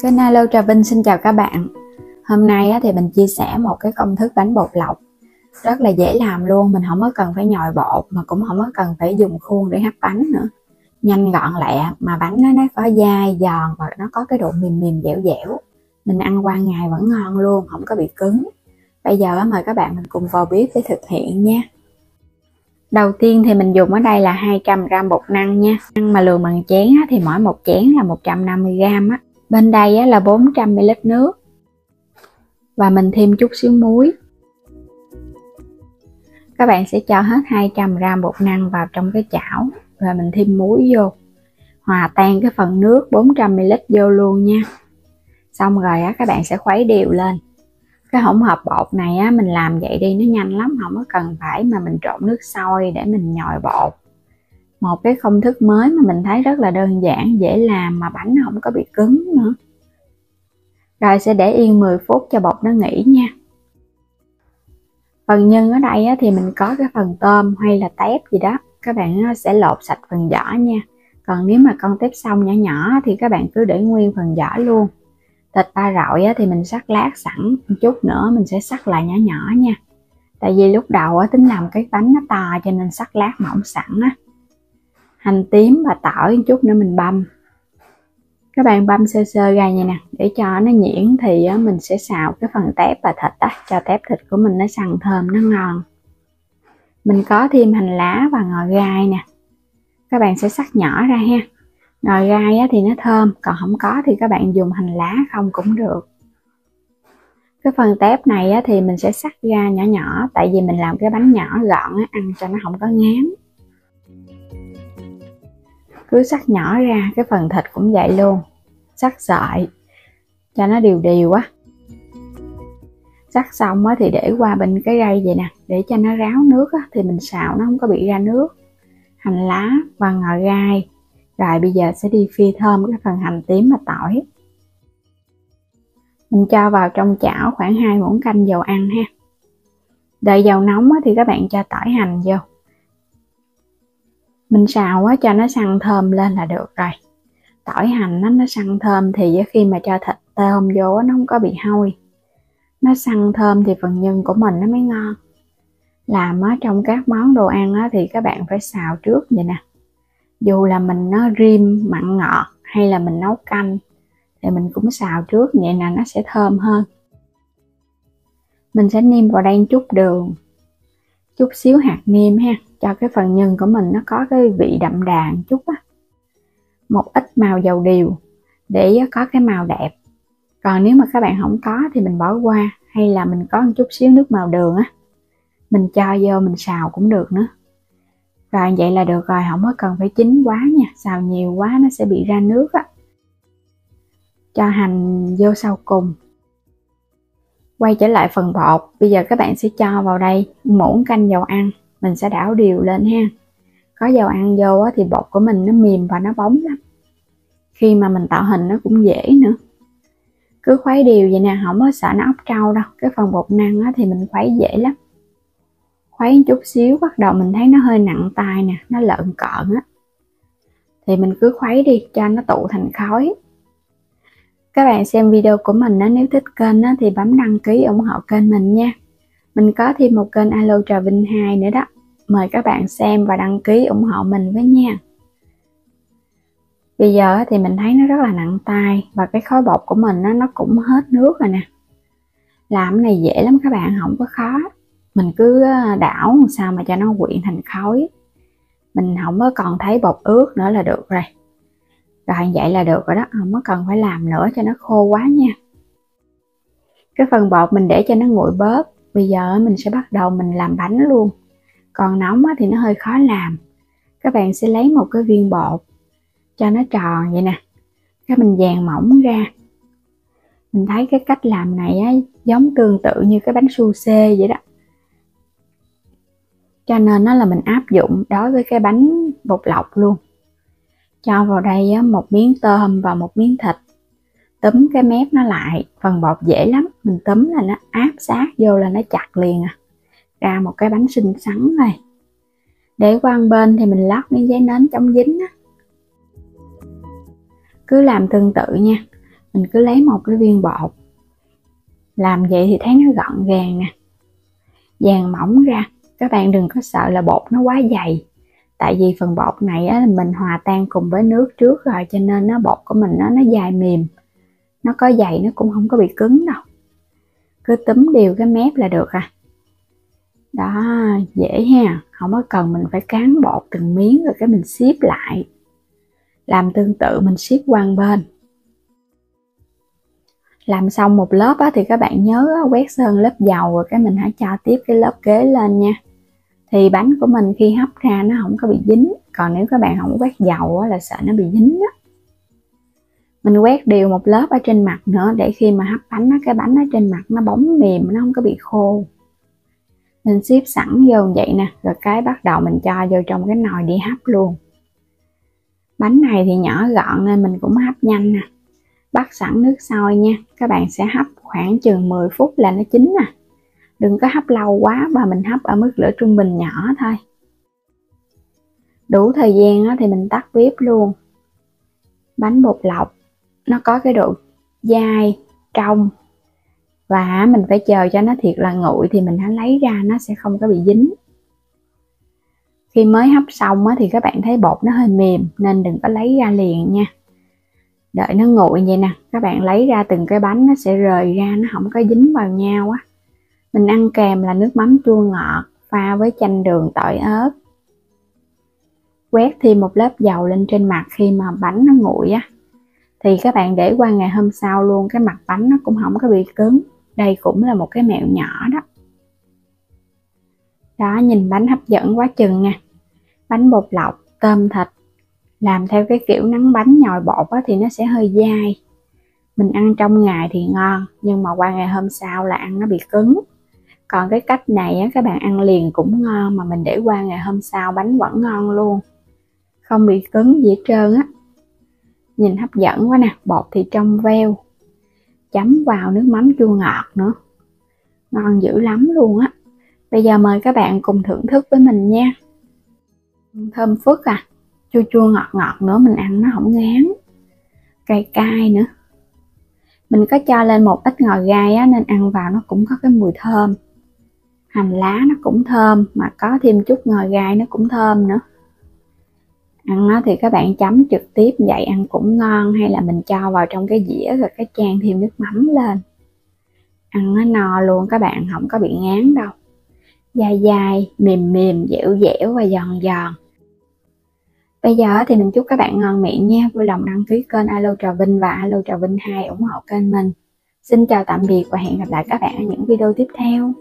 Kênh Alo Trà Vinh xin chào các bạn. Hôm nay thì mình chia sẻ một cái công thức bánh bột lọc rất là dễ làm luôn. Mình không có cần phải nhồi bột mà cũng không có cần phải dùng khuôn để hấp bánh nữa. Nhanh gọn lẹ mà bánh nó có dai giòn và nó có cái độ mềm mềm dẻo dẻo. Mình ăn qua ngày vẫn ngon luôn, không có bị cứng. Bây giờ mời các bạn mình cùng vào bếp để thực hiện nha. Đầu tiên thì mình dùng ở đây là 200g bột năng nha. Mà lường bằng chén thì mỗi một chén là 150g á. Bên đây là 400ml nước và mình thêm chút xíu muối. Các bạn sẽ cho hết 200g bột năng vào trong cái chảo rồi mình thêm muối vô, hòa tan cái phần nước 400ml vô luôn nha. Xong rồi các bạn sẽ khuấy đều lên. Cái hỗn hợp bột này mình làm vậy đi nó nhanh lắm, không có cần phải mà mình trộn nước sôi để mình nhồi bột. Một cái công thức mới mà mình thấy rất là đơn giản, dễ làm mà bánh nó không có bị cứng nữa. Rồi sẽ để yên 10 phút cho bột nó nghỉ nha. Phần nhân ở đây thì mình có cái phần tôm hay là tép gì đó, các bạn sẽ lột sạch phần vỏ nha. Còn nếu mà con tép xong nhỏ nhỏ thì các bạn cứ để nguyên phần vỏ luôn. Thịt ba rọi thì mình sắc lát sẵn, một chút nữa mình sẽ sắc lại nhỏ nhỏ nha. Tại vì lúc đầu tính làm cái bánh nó to cho nên sắc lát mỏng sẵn á. Hành tím và tỏi một chút nữa mình băm. Các bạn băm sơ sơ ra vậy nè, để cho nó nhuyễn thì mình sẽ xào cái phần tép và thịt cho tép thịt của mình nó săn thơm nó ngon. Mình có thêm hành lá và ngò gai nè. Các bạn sẽ sắc nhỏ ra ha. Ngò gai thì nó thơm, còn không có thì các bạn dùng hành lá không cũng được. Cái phần tép này thì mình sẽ sắc ra nhỏ nhỏ, tại vì mình làm cái bánh nhỏ gọn ăn cho nó không có ngán. Cứ sắc nhỏ ra, cái phần thịt cũng vậy luôn, sắc sợi cho nó đều đều á. Sắc xong thì để qua bên cái rây vậy nè, để cho nó ráo nước thì mình xào nó không có bị ra nước. Hành lá và ngò gai. Rồi bây giờ sẽ đi phi thơm cái phần hành tím và tỏi. Mình cho vào trong chảo khoảng 2 muỗng canh dầu ăn ha. Đợi dầu nóng thì các bạn cho tỏi hành vô. Mình xào cho nó săn thơm lên là được rồi. Tỏi hành nó săn thơm thì khi mà cho thịt tôm vô nó không có bị hôi. Nó săn thơm thì phần nhân của mình nó mới ngon. Làm trong các món đồ ăn thì các bạn phải xào trước vậy nè. Dù là mình rim mặn ngọt hay là mình nấu canh thì mình cũng xào trước, vậy là nó sẽ thơm hơn. Mình sẽ nêm vào đây chút đường, chút xíu hạt nêm ha, cho cái phần nhân của mình nó có cái vị đậm đà một chút á. Một ít màu dầu điều để có cái màu đẹp. Còn nếu mà các bạn không có thì mình bỏ qua, hay là mình có một chút xíu nước màu đường mình cho vô mình xào cũng được nữa. Rồi vậy là được rồi, không có cần phải chín quá nha, xào nhiều quá nó sẽ bị ra nước Cho hành vô sau cùng. Quay trở lại phần bột, bây giờ các bạn sẽ cho vào đây muỗng canh dầu ăn, mình sẽ đảo đều lên ha. Có dầu ăn vô thì bột của mình nó mềm và nó bóng lắm. Khi mà mình tạo hình nó cũng dễ nữa. Cứ khuấy đều vậy nè, không có sợ nó ốc trâu đâu. Cái phần bột năng thì mình khuấy dễ lắm. Khuấy một chút xíu bắt đầu mình thấy nó hơi nặng tay nè, nó lợn cợn thì mình cứ khuấy đi cho nó tụ thành khói. Các bạn xem video của mình nếu thích kênh thì bấm đăng ký ủng hộ kênh mình nha. Mình có thêm một kênh Alo Trà Vinh 2 nữa đó. Mời các bạn xem và đăng ký ủng hộ mình với nha. Bây giờ thì mình thấy nó rất là nặng tay và cái khối bột của mình nó cũng hết nước rồi nè. Làm cái này dễ lắm các bạn, không có khó. Mình cứ đảo sao mà cho nó quyện thành khối. Mình không có còn thấy bột ướt nữa là được rồi. Rồi vậy là được rồi đó, không có cần phải làm nữa cho nó khô quá nha. Cái phần bột mình để cho nó nguội bớt. Bây giờ mình sẽ bắt đầu mình làm bánh luôn. Còn nóng thì nó hơi khó làm. Các bạn sẽ lấy một cái viên bột cho nó tròn vậy nè. Cái mình dàn mỏng ra. Mình thấy cái cách làm này giống tương tự như cái bánh su xê vậy đó. Cho nên nó là mình áp dụng đối với cái bánh bột lọc luôn. Cho vào đây một miếng tôm và một miếng thịt. Túm cái mép nó lại. Phần bột dễ lắm. Mình túm là nó áp sát vô là nó chặt liền ra một cái bánh xinh xắn rồi. Để qua một bên thì mình lót miếng giấy nến chống dính Cứ làm tương tự nha. Mình cứ lấy một cái viên bột, làm vậy thì thấy nó gọn gàng nè, dàn mỏng ra. Các bạn đừng có sợ là bột nó quá dày, tại vì phần bột này á, mình hòa tan cùng với nước trước rồi, cho nên nó bột của mình nó dai mềm, nó có dày nó cũng không có bị cứng đâu. Cứ túm đều cái mép là được à. Đó, dễ ha, không có cần mình phải cán bột từng miếng rồi cái mình xếp lại. Làm tương tự mình xếp qua một bên. Làm xong một lớp á, thì các bạn nhớ quét sơn lớp dầu rồi cái mình hãy cho tiếp cái lớp kế lên nha. Thì bánh của mình khi hấp ra nó không có bị dính. Còn nếu các bạn không quét dầu á, là sợ nó bị dính á. Mình quét đều một lớp ở trên mặt nữa, để khi mà hấp bánh á, cái bánh ở trên mặt nó bóng mềm, nó không có bị khô. Mình xếp sẵn vô vậy nè, rồi cái bắt đầu mình cho vô trong cái nồi đi hấp luôn. Bánh này thì nhỏ gọn nên mình cũng hấp nhanh nè. Bắt sẵn nước sôi nha, các bạn sẽ hấp khoảng chừng 10 phút là nó chín nè. Đừng có hấp lâu quá và mình hấp ở mức lửa trung bình nhỏ thôi. Đủ thời gian thì mình tắt bếp luôn. Bánh bột lọc nó có cái độ dai, trong, và mình phải chờ cho nó thiệt là nguội thì mình hãy lấy ra, nó sẽ không có bị dính. Khi mới hấp xong thì các bạn thấy bột nó hơi mềm nên đừng có lấy ra liền nha. Đợi nó nguội vậy nè, các bạn lấy ra từng cái bánh nó sẽ rời ra, nó không có dính vào nhau á. Mình ăn kèm là nước mắm chua ngọt pha với chanh đường tỏi ớt. Quét thêm một lớp dầu lên trên mặt khi mà bánh nó nguội á. Thì các bạn để qua ngày hôm sau luôn, cái mặt bánh nó cũng không có bị cứng. Đây cũng là một cái mẹo nhỏ đó. Đó, nhìn bánh hấp dẫn quá chừng nè. Bánh bột lọc, tôm thịt. Làm theo cái kiểu nắng bánh nhồi bột thì nó sẽ hơi dai. Mình ăn trong ngày thì ngon, nhưng mà qua ngày hôm sau là ăn nó bị cứng. Còn cái cách này các bạn ăn liền cũng ngon, mà mình để qua ngày hôm sau bánh vẫn ngon luôn, không bị cứng gì hết trơn á. Nhìn hấp dẫn quá nè, bột thì trong veo, chấm vào nước mắm chua ngọt nữa, ngon dữ lắm luôn á. Bây giờ mời các bạn cùng thưởng thức với mình nha. Thơm phức à, chua chua ngọt ngọt nữa, mình ăn nó không ngán, cay cay nữa. Mình có cho lên một ít ngò gai nên ăn vào nó cũng có cái mùi thơm. Hành lá nó cũng thơm, mà có thêm chút ngò gai nó cũng thơm nữa. Ăn thì các bạn chấm trực tiếp vậy ăn cũng ngon, hay là mình cho vào trong cái dĩa rồi cái chan thêm nước mắm lên. Ăn nó no luôn, các bạn không có bị ngán đâu. Dai dai, mềm mềm, dẻo dẻo và giòn giòn. Bây giờ thì mình chúc các bạn ngon miệng nha. Vui lòng đăng ký kênh Alo Trà Vinh và Alo Trà Vinh 2 ủng hộ kênh mình. Xin chào tạm biệt và hẹn gặp lại các bạn ở những video tiếp theo.